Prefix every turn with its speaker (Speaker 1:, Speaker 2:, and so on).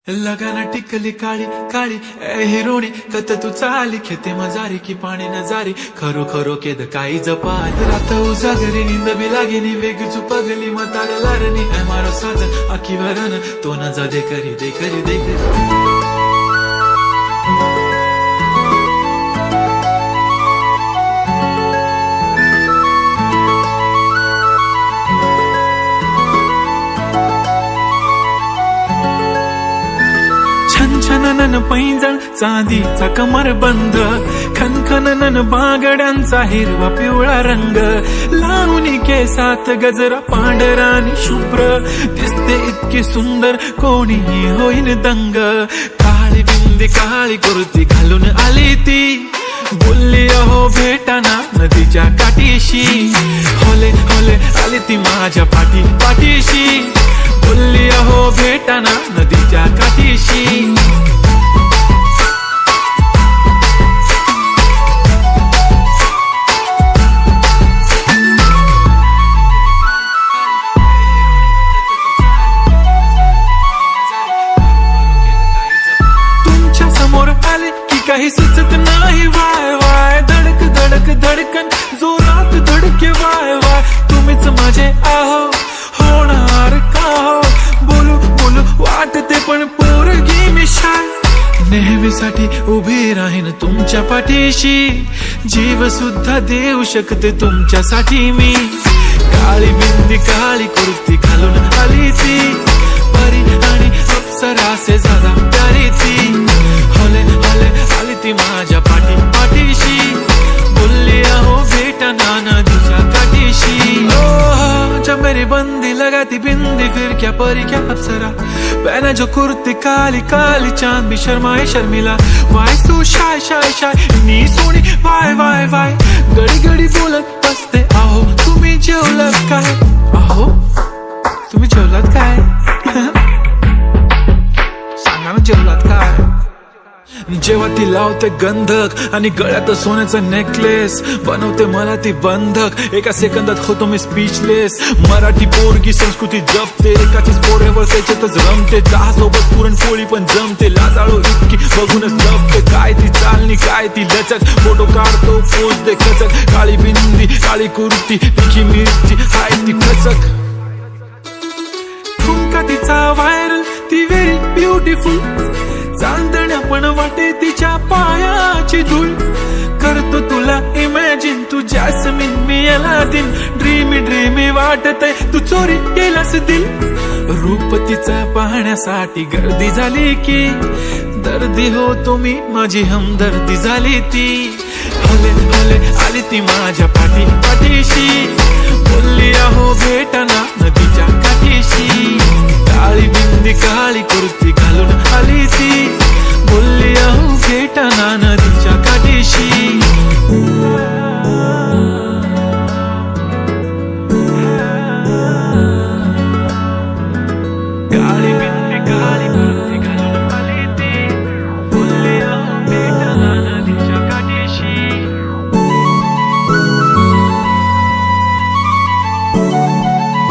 Speaker 1: लगाना टिकली काळी काळी ए हिरोणी कत तू चाली खेते मजारी की पाणी नजारी खरो खरो केद काही जपाल रात उजागरी निंद बी लागेनी वेग चुपगली मतार लारणी ए मारो साजन आखी भरन तो न जा दे करी दे करी दे करी छनछनन पैंजण चांदीचा कमर बंद खनखनन बागड्यांचा हिरवा पिवळा रंग लावणी केसात गजरा पांढरा आणि शुभ्र दिसते इतकी सुंदर कोणीही होईन दंग काळी बिंदी काळी कुर्ती घालून आली ती बोलली अहो भेटाना नदीच्या काठीशी होले होले आली ती माझ्या पाठी पाठीशी बोलली अहो भेटाना नदीच्या काठीशी तुमच्या समोर आले की काही सुचत नाही वाय वाय धडक धडक धडकन जोरात धडके वाय वाय तुम्हीच माझे आहो होणार का हो बोलू बोलू वाटते पण पोरगी मी शाय नेहमीसाठी उभी राहीन तुमच्या पाठीशी जीव सुद्धा देऊ शकते तुमच्यासाठी मी काळी बिंदी काळी कुर्ती घालून आली ती परी आणि अप्सरासे झाला प्यारी ती होले होले आली ती माझ्या पाठी पाठीशी बोलली अहो भेटना नदीच्या काठीशी जब मेरी बंदी लगाती बिंदी फिर क्या परी क्या अप्सरा पहने जो कुर्ती काली काली चांद भी शर्माए शर्मिला why so shy shy shy नी सोनी वाय वाय वाय गडी गडी बोलत बसते आहो तुम्ही जेवलात काय आहो तुम्ही जेवलात काय सांगा ना जेवलात काय जेव्हा ती लावते गंधक आणि गळ्यात सोन्याचं नेकलेस बनवते मला ती बंधक एका सेकंदात होतो मी स्पीचलेस मराठी पोरगी संस्कृती जपते एकाचीच पोरेवर त्याच्यातच रमते चहा सोबत पुरणपोळी पण जमते लाजाळू इतकी बघूनच जपते काय ती चालणी काय ती लचक फोटो काढतो पोच दे खचक काळी बिंदी काळी कुर्ती तिखी मिरची हाय ती खचक ठुमका तिचा व्हायरल ती व्हेरी ब्युटिफुल चांदण्या पण वाटे तिच्या पायाची धूळ करतो तुला इमॅजिन तू जॅस्मिन मी अलादीन ड्रीमी ड्रीमी वाटतय तू चोरी केलास दिल रूप तिचा पाहण्यासाठी गर्दी झाली की दर्दी हो तुम्ही माझी हमदर्दी झाली ती हले हले आली ती माझ्या पाठी पाठीशी बोलली